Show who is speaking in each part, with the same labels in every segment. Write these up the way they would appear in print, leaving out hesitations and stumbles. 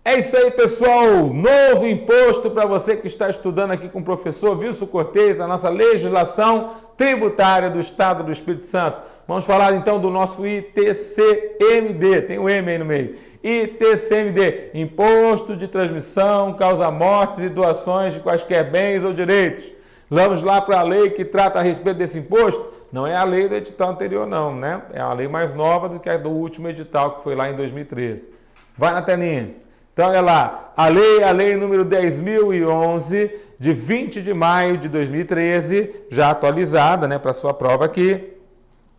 Speaker 1: É isso aí, pessoal. Novo imposto para você que está estudando aqui com o professor Wilson Cortez, a nossa legislação tributária do Estado do Espírito Santo. Vamos falar então do nosso ITCMD, tem um M aí no meio. ITCMD, Imposto de Transmissão, Causa-Mortes e Doações de quaisquer bens ou direitos. Vamos lá para a lei que trata a respeito desse imposto. Não é a lei do edital anterior não, né? É uma lei mais nova do que a do último edital, que foi lá em 2013. Vai na telinha. Então, olha lá, a lei número 10.011, de 20 de maio de 2013, já atualizada, né, para sua prova aqui,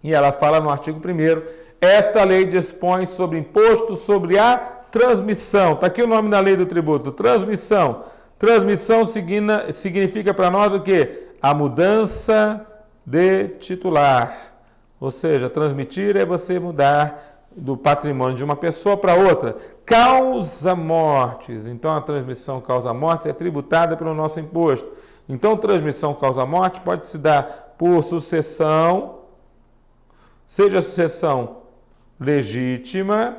Speaker 1: e ela fala no artigo 1º, esta lei dispõe sobre imposto sobre a transmissão. Está aqui o nome da lei do tributo, transmissão. Transmissão significa para nós o quê? A mudança de titular. Ou seja, transmitir é você mudar do patrimônio de uma pessoa para outra. Causa mortes. Então, a transmissão causa mortes é tributada pelo nosso imposto. Então, transmissão causa morte pode se dar por sucessão, seja sucessão legítima,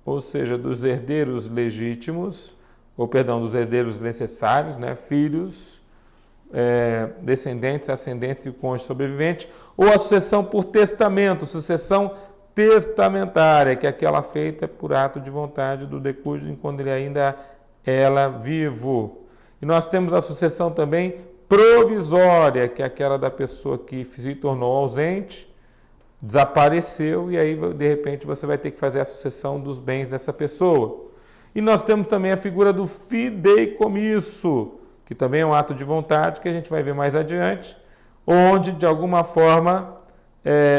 Speaker 1: ou seja, dos herdeiros legítimos, ou perdão, dos herdeiros necessários, né, filhos, descendentes, ascendentes e cônjuge sobrevivente, ou a sucessão por testamento, sucessão testamentária, que é aquela feita por ato de vontade do decúbito enquanto ele ainda era vivo. E nós temos a sucessão também provisória, que é aquela da pessoa que se tornou ausente, desapareceu e aí de repente você vai ter que fazer a sucessão dos bens dessa pessoa. E nós temos também a figura do fideicomisso, que também é um ato de vontade, que a gente vai ver mais adiante, onde de alguma forma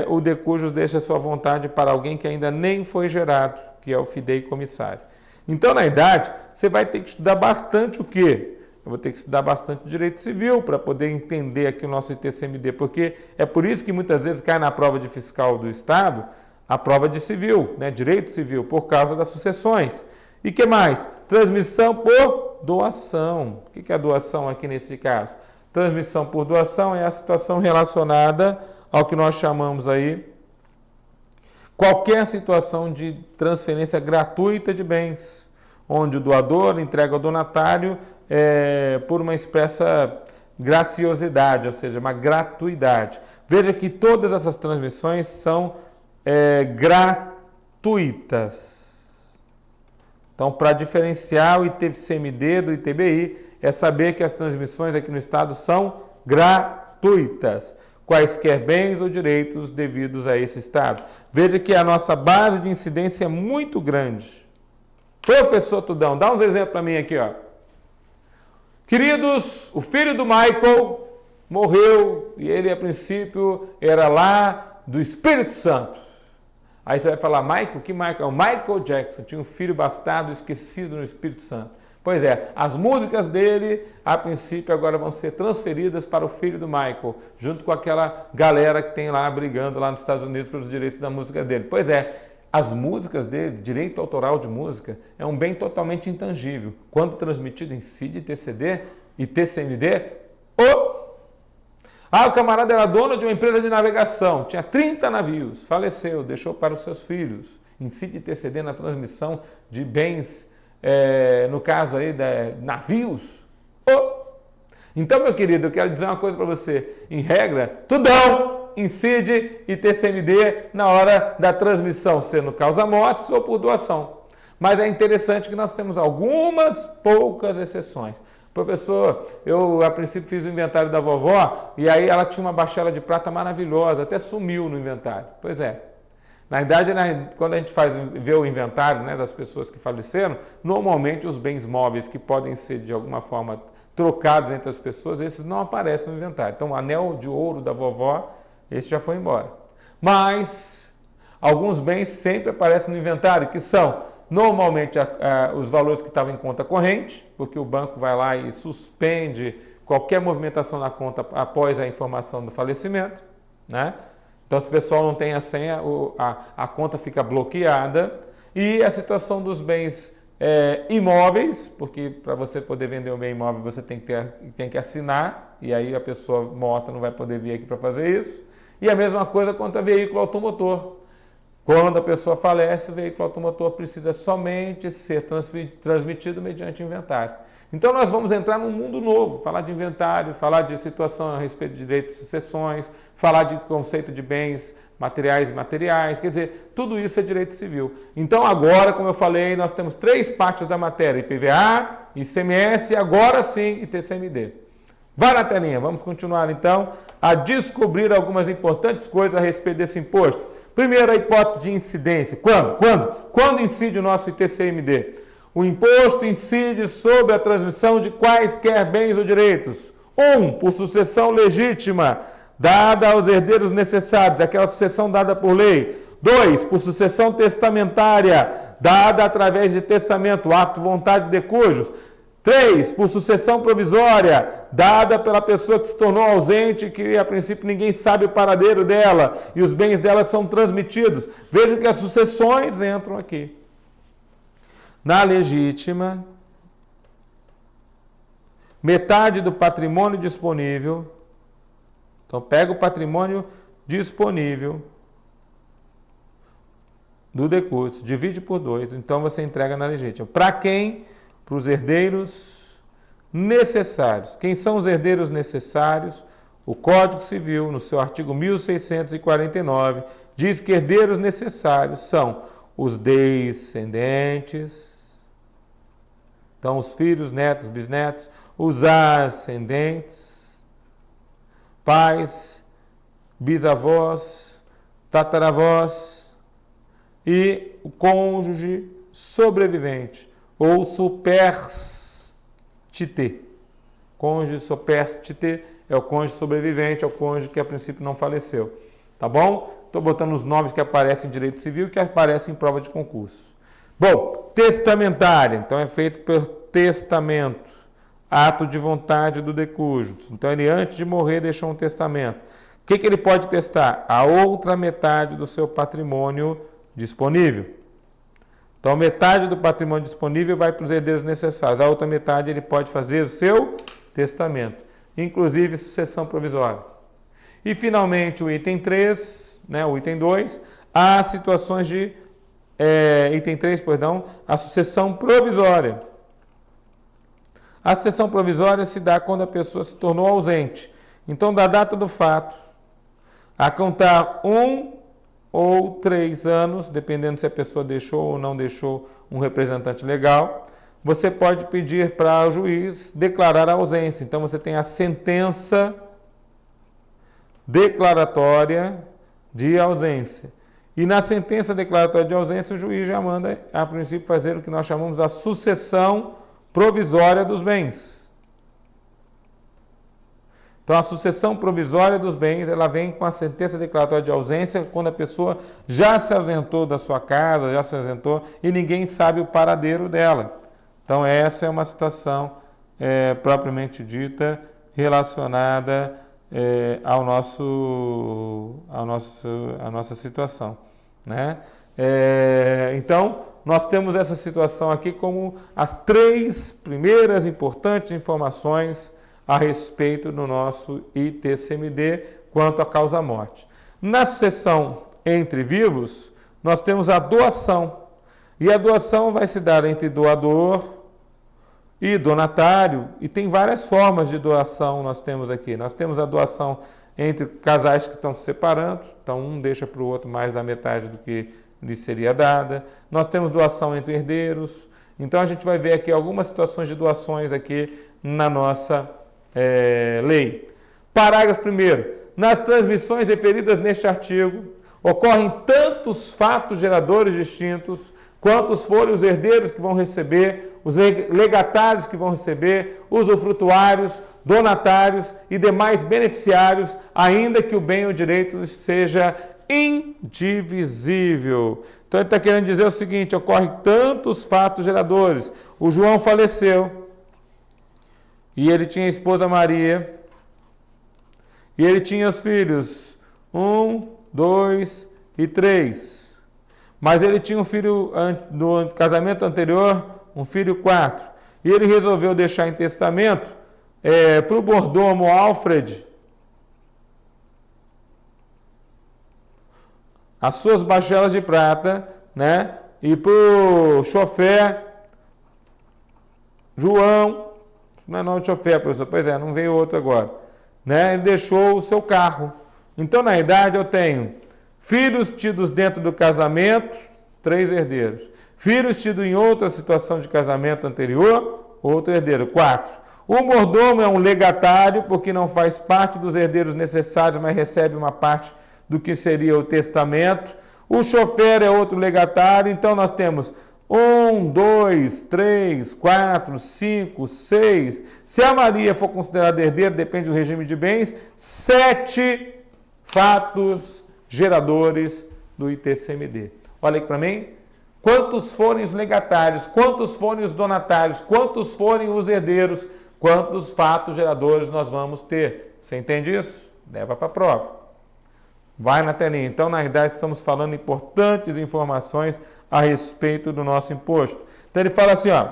Speaker 1: o decujus deixa sua vontade para alguém que ainda nem foi gerado, que é o fideicomissário. Então, na idade, você vai ter que estudar bastante o quê? Eu vou ter que estudar bastante direito civil para poder entender aqui o nosso ITCMD, porque é por isso que muitas vezes cai na prova de fiscal do Estado a prova de civil, né? Direito civil, por causa das sucessões. E que mais? Transmissão por doação. O que é a doação aqui nesse caso? Transmissão por doação é a situação relacionada ao que nós chamamos aí qualquer situação de transferência gratuita de bens, onde o doador entrega ao donatário por uma expressa graciosidade, ou seja, uma gratuidade. Veja que todas essas transmissões são gratuitas. Então, para diferenciar o ITCMD do ITBI, é saber que as transmissões aqui no Estado são gratuitas. Quaisquer bens ou direitos devidos a esse Estado. Veja que a nossa base de incidência é muito grande. Professor Tudão, dá uns exemplos para mim aqui, ó. Queridos, o filho do Michael morreu e ele, a princípio, era lá do Espírito Santo. Aí você vai falar, Michael? Que Michael? É o Michael Jackson, tinha um filho bastardo esquecido no Espírito Santo. Pois é, as músicas dele, a princípio, agora vão ser transferidas para o filho do Michael, junto com aquela galera que tem lá brigando lá nos Estados Unidos pelos direitos da música dele. Pois é, as músicas dele, direito autoral de música, é um bem totalmente intangível. Quando transmitido em CID, TCD e TCMD, o camarada era dono de uma empresa de navegação, tinha 30 navios, faleceu, deixou para os seus filhos, em CID e TCD na transmissão de bens, no caso aí, navios. Então, meu querido, eu quero dizer uma coisa para você. Em regra, tudão incide e TCMD na hora da transmissão, sendo causa-mortes ou por doação. Mas é interessante que nós temos algumas poucas exceções. Professor, eu a princípio fiz o inventário da vovó e aí ela tinha uma baixela de prata maravilhosa, até sumiu no inventário. Pois é. Na verdade, quando a gente vê o inventário, né, das pessoas que faleceram, normalmente os bens móveis que podem ser de alguma forma trocados entre as pessoas, esses não aparecem no inventário. Então, o anel de ouro da vovó, esse já foi embora. Mas alguns bens sempre aparecem no inventário, que são normalmente os valores que estavam em conta corrente, porque o banco vai lá e suspende qualquer movimentação na conta após a informação do falecimento, né? Então, se o pessoal não tem a senha, a conta fica bloqueada. E a situação dos bens imóveis, porque para você poder vender um bem imóvel, você tem que assinar, e aí a pessoa morta não vai poder vir aqui para fazer isso. E a mesma coisa quanto a veículo automotor. Quando a pessoa falece, o veículo automotor precisa somente ser transmitido mediante inventário. Então nós vamos entrar num mundo novo, falar de inventário, falar de situação a respeito de direitos de sucessões, falar de conceito de bens materiais e imateriais, quer dizer, tudo isso é direito civil. Então agora, como eu falei, nós temos 3 partes da matéria, IPVA, ICMS e agora sim ITCMD. Vai na telinha, vamos continuar então a descobrir algumas importantes coisas a respeito desse imposto. Primeiro, a hipótese de incidência. Quando incide o nosso ITCMD? O imposto incide sobre a transmissão de quaisquer bens ou direitos. 1. Por sucessão legítima, dada aos herdeiros necessários, aquela sucessão dada por lei. 2. Por sucessão testamentária, dada através de testamento, ato, vontade de cujos. 3. Por sucessão provisória, dada pela pessoa que se tornou ausente, que a princípio ninguém sabe o paradeiro dela, e os bens dela são transmitidos. Vejam que as sucessões entram aqui. Na legítima, metade do patrimônio disponível. Então, pega o patrimônio disponível do decurso, divide por 2, então você entrega na legítima. Para quem? Para os herdeiros necessários. Quem são os herdeiros necessários? O Código Civil, no seu artigo 1649, diz que herdeiros necessários são os descendentes, então os filhos, netos, bisnetos, os ascendentes, pais, bisavós, tataravós e o cônjuge sobrevivente ou superstite. Cônjuge superstite é o cônjuge sobrevivente, é o cônjuge que a princípio não faleceu. Tá bom? Estou botando os nomes que aparecem em direito civil e que aparecem em prova de concurso. Bom, testamentária. Então é feito por testamento. Ato de vontade do decújo. Então ele antes de morrer deixou um testamento. O que ele pode testar? A outra metade do seu patrimônio disponível. Então, metade do patrimônio disponível vai para os herdeiros necessários. A outra metade ele pode fazer o seu testamento, inclusive sucessão provisória. E, finalmente, o item 3, o item 2, há situações de... item 3, perdão, a sucessão provisória. A sucessão provisória se dá quando a pessoa se tornou ausente. Então, da data do fato, a contar 1 ou 3 anos, dependendo se a pessoa deixou ou não deixou um representante legal, você pode pedir para o juiz declarar a ausência. Então, você tem a sentença declaratória de ausência. E na sentença declaratória de ausência, o juiz já manda, a princípio, fazer o que nós chamamos a sucessão provisória dos bens. Então, a sucessão provisória dos bens, ela vem com a sentença declaratória de ausência, quando a pessoa já se ausentou da sua casa, já se ausentou, e ninguém sabe o paradeiro dela. Então, essa é uma situação propriamente dita, relacionada à nossa situação, né? Então, nós temos essa situação aqui como as 3 primeiras importantes informações a respeito do nosso ITCMD quanto à causa-morte. Na sucessão entre vivos, nós temos a doação. E a doação vai se dar entre doador e donatário. E tem várias formas de doação nós temos aqui. Nós temos a doação entre casais que estão se separando. Então, um deixa para o outro mais da metade do que lhe seria dada. Nós temos doação entre herdeiros. Então, a gente vai ver aqui algumas situações de doações aqui na nossa lei. Parágrafo 1º. Nas transmissões referidas neste artigo, ocorrem tantos fatos geradores distintos, quantos forem os herdeiros que vão receber, os legatários que vão receber, usufrutuários, donatários e demais beneficiários, ainda que o bem ou direito seja indivisível. Então ele está querendo dizer o seguinte: ocorrem tantos fatos geradores. O João faleceu, e ele tinha a esposa Maria, e ele tinha os filhos 1, 2 e 3. Mas ele tinha um filho do casamento anterior, um filho 4. E ele resolveu deixar em testamento para o mordomo Alfred as suas bachelas de prata, né? E para o chofer João, não é nome de chofer, professor, pois é, não veio outro agora, né? Ele deixou o seu carro. Então, na idade, eu tenho filhos tidos dentro do casamento, 3 herdeiros. Filhos tidos em outra situação de casamento anterior, outro herdeiro, 4. O mordomo é um legatário, porque não faz parte dos herdeiros necessários, mas recebe uma parte do que seria o testamento. O chofer é outro legatário, então nós temos 1, 2, 3, 4, 5, 6. Se a Maria for considerada herdeira, depende do regime de bens, 7 fatos geradores do ITCMD. Olha aqui para mim. Quantos forem os legatários, quantos forem os donatários, quantos forem os herdeiros, quantos fatos geradores nós vamos ter. Você entende isso? Leva para a prova. Vai na telinha. Então, na verdade, estamos falando importantes informações a respeito do nosso imposto. Então, ele fala assim, ó. O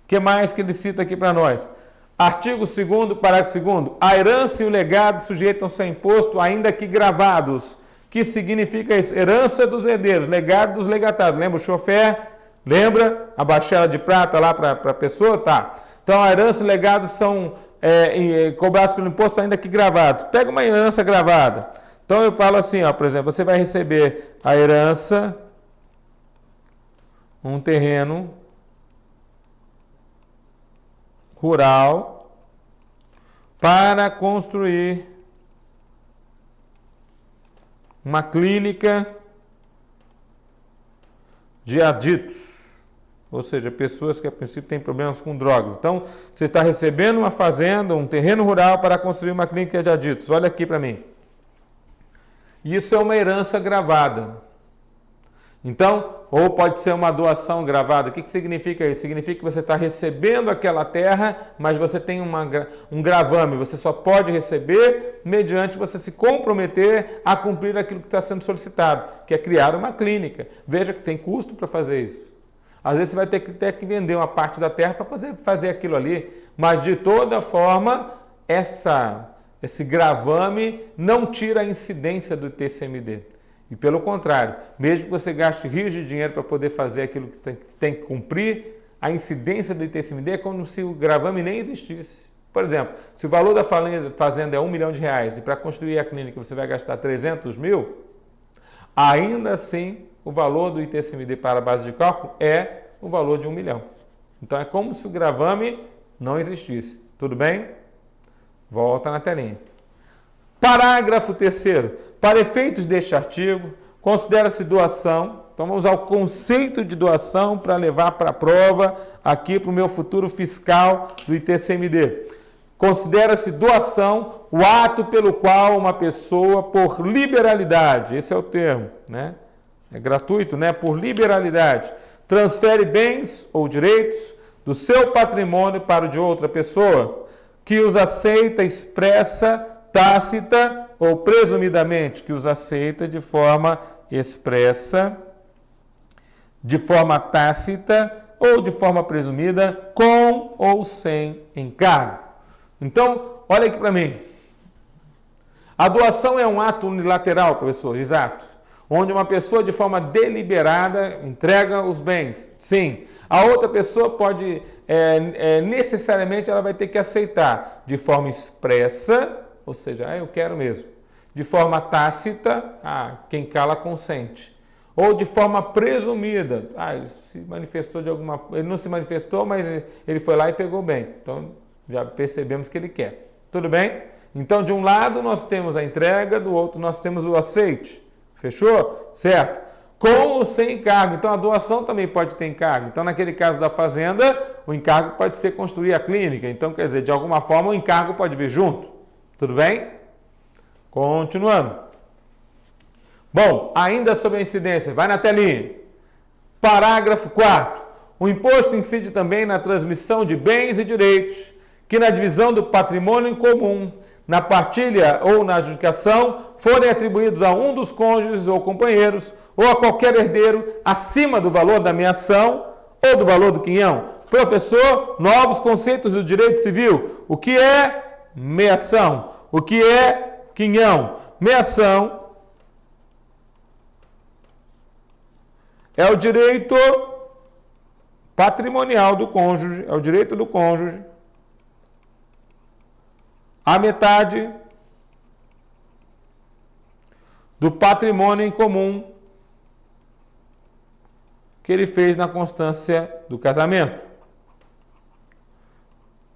Speaker 1: que mais que ele cita aqui para nós? Artigo 2º, parágrafo 2º. A herança e o legado sujeitam-se a imposto, ainda que gravados. Que significa isso? Herança dos herdeiros, legado dos legatários. Lembra o chofer? Lembra a bachela de prata lá para a pessoa? Tá. Então, a herança e o legado são cobrados pelo imposto, ainda que gravados. Pega uma herança gravada. Então, eu falo assim, ó, por exemplo, você vai receber a herança, um terreno rural para construir uma clínica de aditos, ou seja, pessoas que a princípio têm problemas com drogas. Então, você está recebendo uma fazenda, um terreno rural para construir uma clínica de aditos. Olha aqui para mim. Isso é uma herança gravada. Então, ou pode ser uma doação gravada. O que significa isso? Significa que você está recebendo aquela terra, mas você tem um gravame. Você só pode receber mediante você se comprometer a cumprir aquilo que está sendo solicitado, que é criar uma clínica. Veja que tem custo para fazer isso. Às vezes você vai ter que vender uma parte da terra para fazer aquilo ali, mas de toda forma, esse gravame não tira a incidência do ITCMD. E pelo contrário, mesmo que você gaste rios de dinheiro para poder fazer aquilo que tem que cumprir, a incidência do ITCMD é como se o gravame nem existisse. Por exemplo, se o valor da fazenda é R$1 milhão e para construir a clínica você vai gastar 300 mil, ainda assim o valor do ITCMD para a base de cálculo é o valor de 1 milhão. Então é como se o gravame não existisse. Tudo bem? Volta na telinha. Parágrafo 3º. Para efeitos deste artigo, considera-se doação. Então vamos ao conceito de doação para levar para a prova aqui para o meu futuro fiscal do ITCMD. Considera-se doação o ato pelo qual uma pessoa, por liberalidade, esse é o termo, né? É gratuito, né? Por liberalidade, transfere bens ou direitos do seu patrimônio para o de outra pessoa, que os aceita expressa, tácita ou presumidamente, que os aceita de forma expressa, de forma tácita ou de forma presumida, com ou sem encargo. Então, olha aqui para mim. A doação é um ato unilateral, professor, exato, onde uma pessoa de forma deliberada entrega os bens. Sim, a outra pessoa pode, necessariamente, ela vai ter que aceitar de forma expressa, ou seja, eu quero mesmo. De forma tácita, quem cala consente. Ou de forma presumida, ele se manifestou de alguma forma, ele não se manifestou, mas ele foi lá e pegou bem. Então, já percebemos que ele quer. Tudo bem? Então, de um lado nós temos a entrega, do outro nós temos o aceite. Fechou? Certo. Com ou sem encargo. Então, a doação também pode ter encargo. Então, naquele caso da fazenda, o encargo pode ser construir a clínica. Então, quer dizer, de alguma forma o encargo pode vir junto. Tudo bem? Continuando. Bom, ainda sobre a incidência, vai na telinha. Parágrafo 4º. O imposto incide também na transmissão de bens e direitos que na divisão do patrimônio em comum, na partilha ou na adjudicação, forem atribuídos a um dos cônjuges ou companheiros ou a qualquer herdeiro acima do valor da meação ou do valor do quinhão. Professor, novos conceitos do direito civil. O que é meação? O que é quinhão? Meação É o direito patrimonial do cônjuge, é o direito do cônjuge a metade do patrimônio em comum que ele fez na constância do casamento.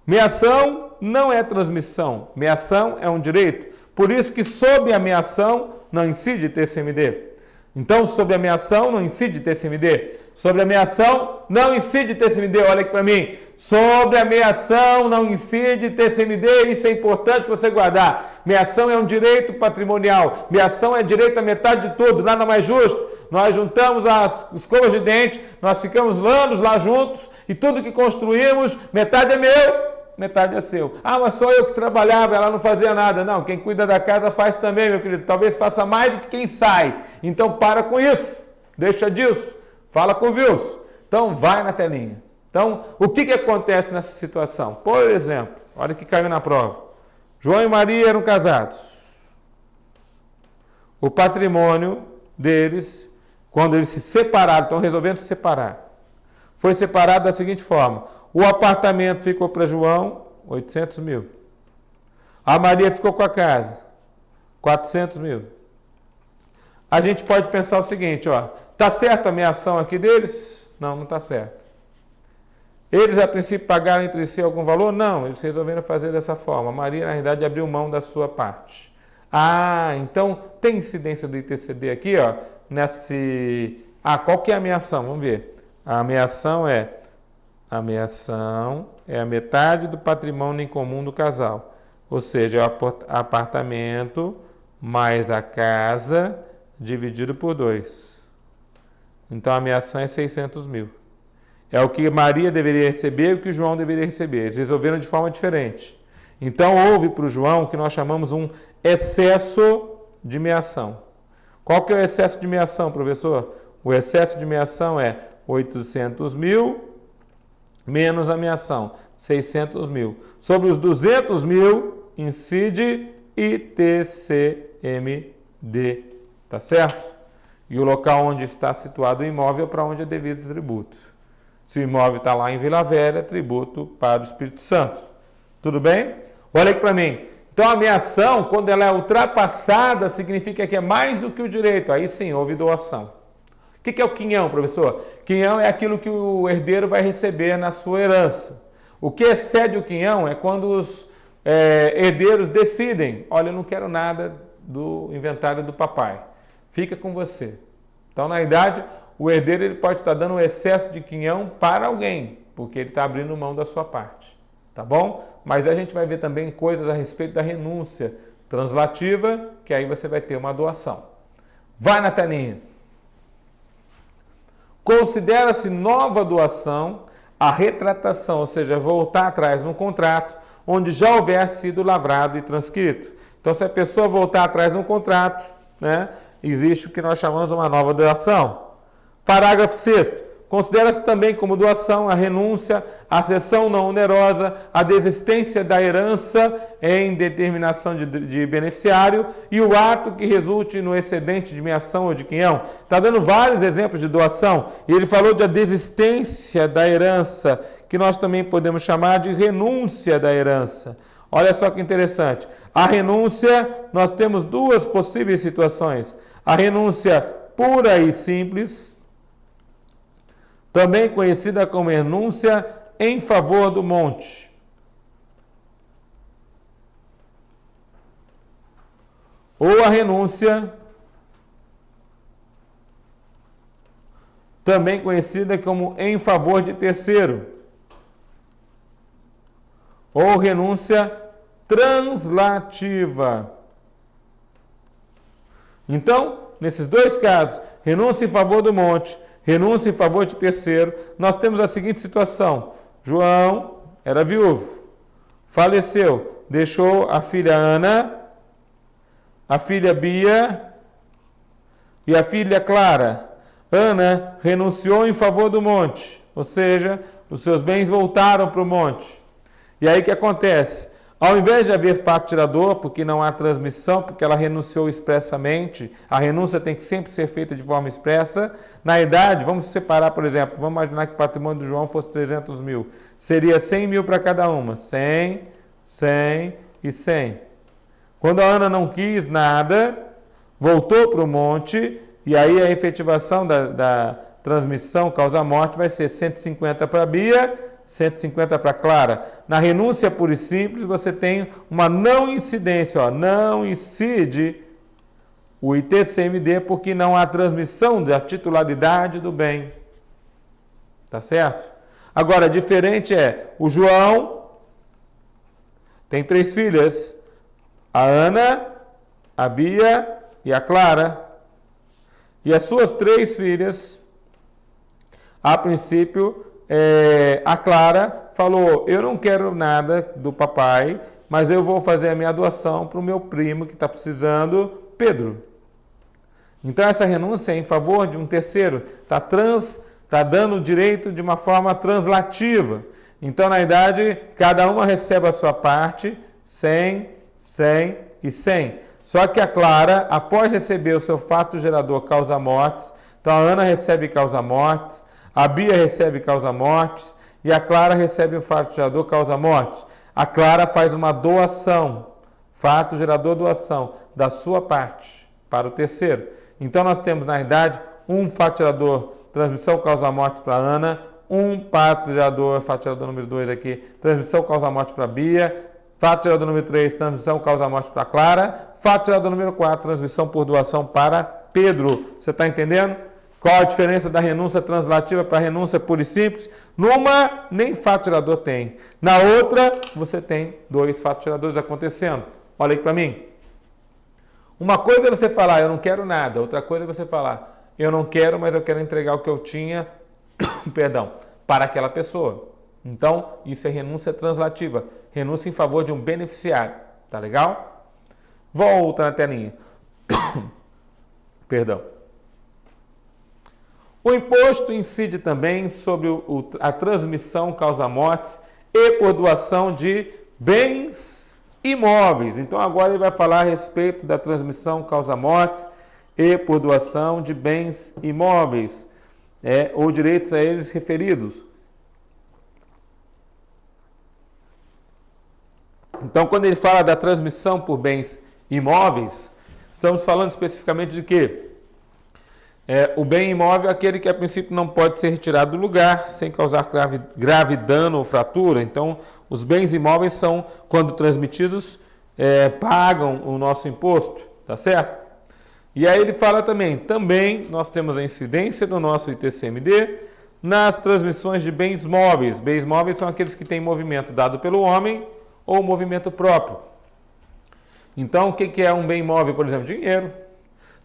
Speaker 1: Meação não é transmissão, meação é um direito. Por isso que sob a meação não incide TCMD. Então, sob a meação não incide TCMD. Sobre a meação não incide TCMD. Olha aqui para mim. Sobre a meação não incide TCMD. Isso é importante você guardar. Meação é um direito patrimonial. Meação é direito à metade de tudo. Nada mais justo. Nós juntamos as escovas de dente, nós ficamos anos lá juntos e tudo que construímos, metade é meu, metade é seu. Ah, mas só eu que trabalhava, ela não fazia nada. Não, quem cuida da casa faz também, meu querido. Talvez faça mais do que quem sai. Então para com isso, deixa disso. Fala com o Wilson. Então vai na telinha. Então, o que acontece nessa situação? Por exemplo, olha que caiu na prova. João e Maria eram casados. O patrimônio deles, quando eles se separaram, estão resolvendo se separar, foi separado da seguinte forma: o apartamento ficou para João, 800 mil. A Maria ficou com a casa, 400 mil. A gente pode pensar o seguinte, ó, tá certo a meação aqui deles? Não, não está certo. Eles, a princípio, pagaram entre si algum valor? Não, eles resolveram fazer dessa forma. A Maria, na realidade, abriu mão da sua parte. Ah, então tem incidência do ITCD aqui, ó, nesse... Ah, qual que é a meação? Vamos ver. A meação é a metade do patrimônio em comum do casal. Ou seja, é o apartamento mais a casa dividido por 2. Então a meação é 600 mil. É o que Maria deveria receber e o que João deveria receber. Eles resolveram de forma diferente. Então houve para o João o que nós chamamos um excesso de meação. Qual que é o excesso de meação, professor? O excesso de meação é 800 mil menos a meação, 600 mil. Sobre os 200 mil incide ITCMD, tá certo? E o local onde está situado o imóvel é para onde é devido tributo. Se o imóvel está lá em Vila Velha, tributo para o Espírito Santo. Tudo bem? Olha aqui para mim. Então, a meação, quando ela é ultrapassada, significa que é mais do que o direito. Aí sim, houve doação. O que é o quinhão, professor? Quinhão é aquilo que o herdeiro vai receber na sua herança. O que excede o quinhão é quando os herdeiros decidem: olha, eu não quero nada do inventário do papai. Fica com você. Então, na verdade, o herdeiro ele pode estar dando um excesso de quinhão para alguém, porque ele está abrindo mão da sua parte. Tá bom? Mas a gente vai ver também coisas a respeito da renúncia translativa, que aí você vai ter uma doação. Vai na telinha. Considera-se nova doação a retratação, ou seja, voltar atrás num contrato onde já houver sido lavrado e transcrito. Então, se a pessoa voltar atrás num contrato, né, existe o que nós chamamos de uma nova doação. Parágrafo 6º. Considera-se também como doação a renúncia, a cessão não onerosa, a desistência da herança em determinação de beneficiário e o ato que resulte no excedente de meação ou de quinhão. Está dando vários exemplos de doação. E ele falou da desistência da herança, que nós também podemos chamar de renúncia da herança. Olha só que interessante. A renúncia, nós temos duas possíveis situações. A renúncia pura e simples, também conhecida como renúncia em favor do monte. Ou a renúncia, também conhecida como em favor de terceiro. Ou renúncia translativa. Então, nesses dois casos, renúncia em favor do monte, renúncia em favor de terceiro, nós temos a seguinte situação: João era viúvo, faleceu, deixou a filha Ana, a filha Bia e a filha Clara. Ana renunciou em favor do monte, ou seja, os seus bens voltaram para o monte. E aí o que acontece? Ao invés de haver fato tirador, porque não há transmissão, porque ela renunciou expressamente, a renúncia tem que sempre ser feita de forma expressa. Na idade, vamos separar, por exemplo, vamos imaginar que o patrimônio do João fosse 300 mil. Seria 100 mil para cada uma. 100, 100 e 100. Quando a Ana não quis nada, voltou para o monte, e aí a efetivação da transmissão causa-morte vai ser 150 para Bia, 150 para Clara. Na renúncia pura e simples, você tem uma não incidência, ó, não incide o ITCMD porque não há transmissão da titularidade do bem. Tá certo? Agora, diferente é, o João tem 3 filhas, a Ana, a Bia e a Clara. E as suas 3 filhas, a princípio, a Clara falou, eu não quero nada do papai, mas eu vou fazer a minha doação para o meu primo que está precisando, Pedro. Então essa renúncia é em favor de um terceiro, está dando direito de uma forma translativa. Então na idade, cada uma recebe a sua parte, 100, 100 e 100. Só que a Clara, após receber o seu fato gerador causa-mortes, então a Ana recebe causa-mortes, a Bia recebe causa-mortes e a Clara recebe o fato gerador causa-morte. A Clara faz uma doação, fato gerador doação, da sua parte para o terceiro. Então nós temos, na verdade, um fato gerador transmissão causa-morte para a Ana, um fato gerador número 2 aqui, transmissão causa-morte para a Bia, fato gerador número 3, transmissão causa-morte para a Clara, fato gerador número 4, transmissão por doação para Pedro. Você está entendendo? Qual a diferença da renúncia translativa para a renúncia pura e simples? Numa, nem fato gerador tem. Na outra, você tem 2 fatos geradores acontecendo. Olha aqui para mim. Uma coisa é você falar, eu não quero nada. Outra coisa é você falar, eu não quero, mas eu quero entregar o que eu tinha, perdão, para aquela pessoa. Então, isso é renúncia translativa. Renúncia em favor de um beneficiário. Tá legal? Volta na telinha. Perdão. O imposto incide também sobre a transmissão causa-mortes e por doação de bens imóveis. Então agora ele vai falar a respeito da transmissão causa-mortes e por doação de bens imóveis, ou direitos a eles referidos. Então quando ele fala da transmissão por bens imóveis, estamos falando especificamente de quê? O bem imóvel é aquele que a princípio não pode ser retirado do lugar sem causar grave dano ou fratura. Então, os bens imóveis são, quando transmitidos, pagam o nosso imposto, tá certo? E aí ele fala também nós temos a incidência do nosso ITCMD nas transmissões de bens móveis. Bens móveis são aqueles que têm movimento dado pelo homem ou movimento próprio. Então, o que é um bem móvel? Por exemplo, dinheiro.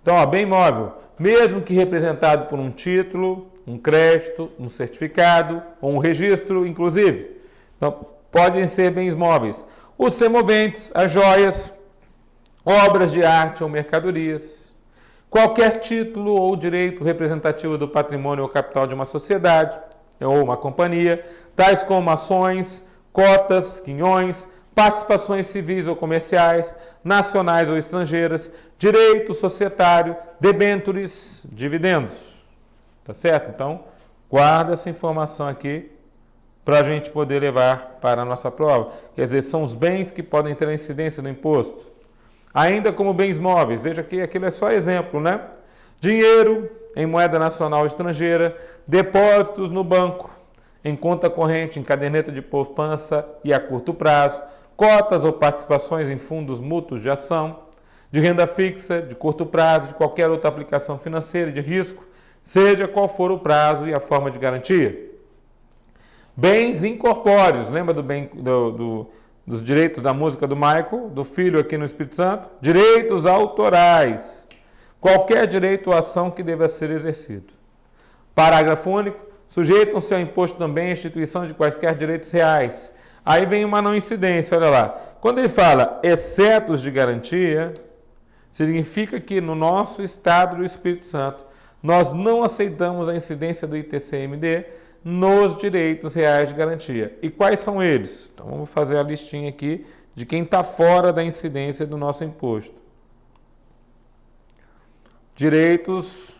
Speaker 1: Então, bem móvel, mesmo que representado por um título, um crédito, um certificado ou um registro, inclusive. Então, podem ser bens móveis. Os semoventes, as joias, obras de arte ou mercadorias, qualquer título ou direito representativo do patrimônio ou capital de uma sociedade ou uma companhia, tais como ações, cotas, quinhões, participações civis ou comerciais, nacionais ou estrangeiras, direito societário, debêntures, dividendos. Tá certo? Então, guarda essa informação aqui para a gente poder levar para a nossa prova. Quer dizer, são os bens que podem ter a incidência do imposto. Ainda como bens móveis, veja que aquilo é só exemplo, né? Dinheiro em moeda nacional ou estrangeira, depósitos no banco, em conta corrente, em caderneta de poupança e a curto prazo, cotas ou participações em fundos mútuos de ação, de renda fixa, de curto prazo, de qualquer outra aplicação financeira de risco, seja qual for o prazo e a forma de garantia. Bens incorpóreos, lembra dos direitos da música do Michael, do filho aqui no Espírito Santo? Direitos autorais, qualquer direito ou ação que deva ser exercido. Parágrafo único, sujeitam-se ao imposto também a instituição de quaisquer direitos reais. Aí vem uma não incidência, olha lá. Quando ele fala excetos de garantia, significa que no nosso estado do Espírito Santo, nós não aceitamos a incidência do ITCMD nos direitos reais de garantia. E quais são eles? Então vamos fazer a listinha aqui de quem está fora da incidência do nosso imposto. Direitos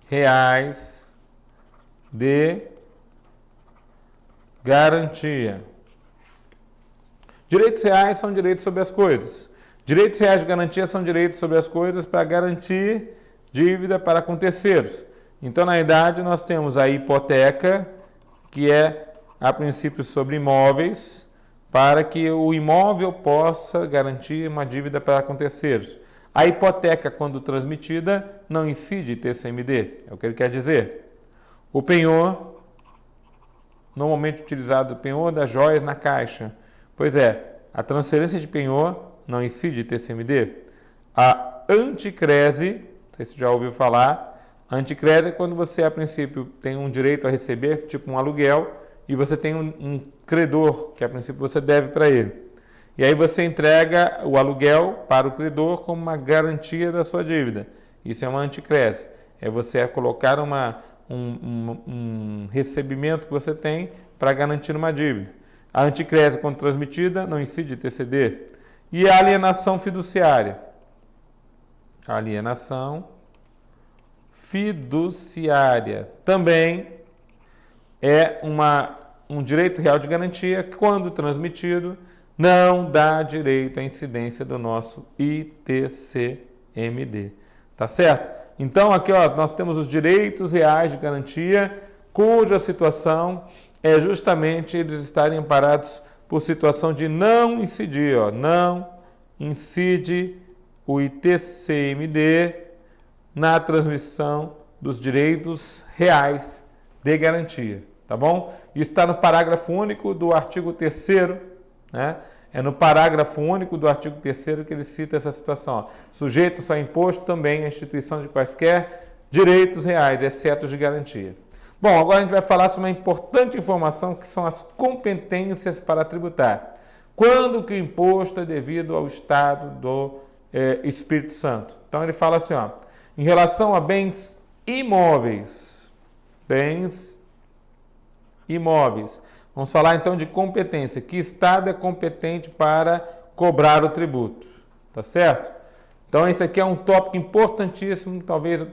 Speaker 1: reais de garantia. Direitos reais são direitos sobre as coisas. Direitos reais de garantia são direitos sobre as coisas para garantir dívida para com terceiros. Então, na verdade, nós temos a hipoteca, que é, a princípio, sobre imóveis, para que o imóvel possa garantir uma dívida para com terceiros. A hipoteca, quando transmitida, não incide TCMD, é o que ele quer dizer. O penhor, normalmente utilizado, o penhor das joias na caixa. Pois é, a transferência de penhor não incide TCMD. A anticrese, não sei se já ouviu falar, a anticrese é quando você, a princípio, tem um direito a receber, tipo um aluguel, e você tem um credor, que a princípio você deve para ele. E aí você entrega o aluguel para o credor como uma garantia da sua dívida. Isso é uma anticrese. É você colocar um recebimento que você tem para garantir uma dívida. A anticrese, quando transmitida, não incide TCD. E a alienação fiduciária. A alienação fiduciária também é um direito real de garantia que, quando transmitido, não dá direito à incidência do nosso ITCMD. Tá certo? Então, aqui nós temos os direitos reais de garantia, cuja situação é justamente eles estarem amparados por situação de não incidir. Não incide o ITCMD na transmissão dos direitos reais de garantia. Tá bom? Isso está no parágrafo único do artigo 3º, né? É no parágrafo único do artigo 3º que ele cita essa situação. Sujeitos a imposto também a instituição de quaisquer direitos reais, exceto os de garantia. Bom, agora a gente vai falar sobre uma importante informação que são as competências para tributar. Quando que o imposto é devido ao Estado do Espírito Santo? Então ele fala assim, em relação a bens imóveis, vamos falar então de competência. Que Estado é competente para cobrar o tributo? Tá certo? Então esse aqui é um tópico importantíssimo, talvez o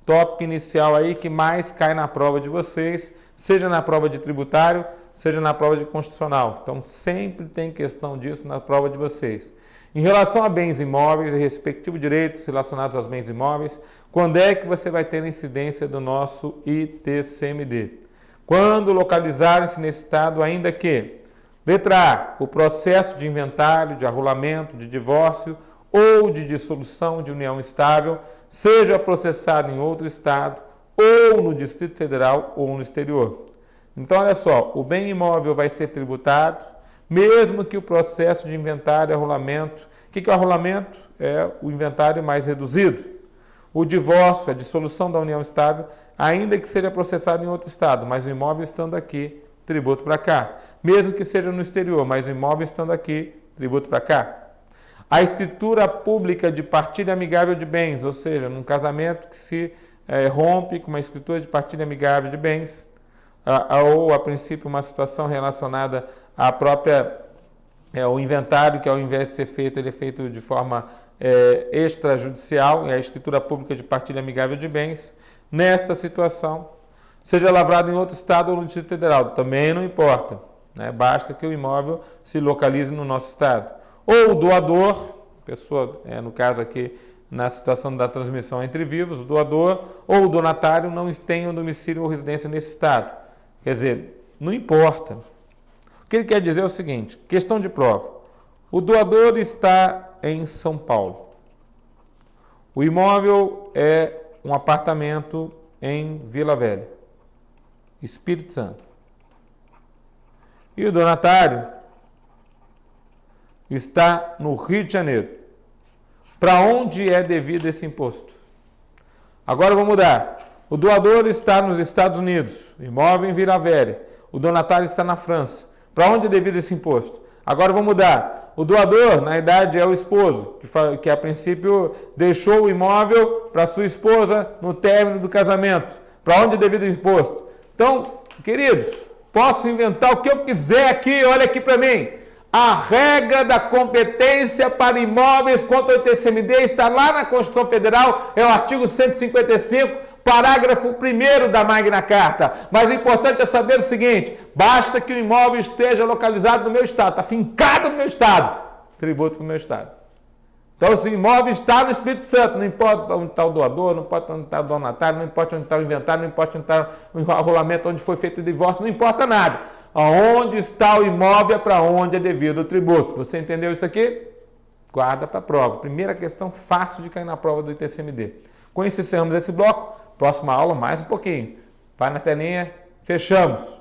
Speaker 1: tópico inicial aí que mais cai na prova de vocês, seja na prova de tributário, seja na prova de constitucional. Então sempre tem questão disso na prova de vocês. Em relação a bens imóveis e respectivos direitos relacionados aos bens imóveis, quando é que você vai ter a incidência do nosso ITCMD? Quando localizarem-se nesse estado, ainda que, letra A, o processo de inventário, de arrolamento, de divórcio ou de dissolução de união estável seja processado em outro estado, ou no Distrito Federal ou no exterior. Então, olha só, o bem imóvel vai ser tributado, mesmo que o processo de inventário e arrolamento. O que é o arrolamento? É o inventário mais reduzido. O divórcio, a dissolução da união estável, ainda que seja processado em outro estado, mas o imóvel estando aqui, tributo para cá. Mesmo que seja no exterior, mas o imóvel estando aqui, tributo para cá. A escritura pública de partilha amigável de bens, ou seja, num casamento que se rompe com uma escritura de partilha amigável de bens, ou a princípio uma situação relacionada à própria, o inventário, que ao invés de ser feito, ele é feito de forma extrajudicial, é a escritura pública de partilha amigável de bens. Nesta situação, seja lavrado em outro estado ou no Distrito Federal, também não importa, né? Basta que o imóvel se localize no nosso estado. Ou o doador, pessoa, no caso aqui, na situação da transmissão entre vivos, o doador ou o donatário não tenham domicílio ou residência nesse estado. Quer dizer, não importa. O que ele quer dizer é o seguinte, questão de prova. O doador está em São Paulo. O imóvel é um apartamento em Vila Velha, Espírito Santo. E o donatário está no Rio de Janeiro. Para onde é devido esse imposto? Agora vamos mudar. O doador está nos Estados Unidos, imóvel em Vila Velha. O donatário está na França. Para onde é devido esse imposto? Agora vamos mudar. O doador, na verdade, é o esposo, que a princípio deixou o imóvel para sua esposa no término do casamento. Para onde é devido o imposto? Então, queridos, Posso inventar o que eu quiser aqui, olha aqui para mim. A regra da competência para imóveis contra o ITCMD está lá na Constituição Federal, é o artigo 155, parágrafo 1º da Magna Carta. Mas o importante é saber o seguinte, basta que o imóvel esteja localizado no meu estado, está fincado no meu estado, tributo para o meu estado. Então, se o imóvel está no Espírito Santo, não importa onde está o doador, não importa onde está o donatário, não importa onde está o inventário, não importa onde está o enrolamento, onde foi feito o divórcio, não importa nada. Aonde está o imóvel é para onde é devido o tributo. Você entendeu isso aqui? Guarda para a prova. Primeira questão fácil de cair na prova do ITCMD. Com isso, encerramos esse bloco. Próxima aula, mais um pouquinho. Vai na telinha, fechamos.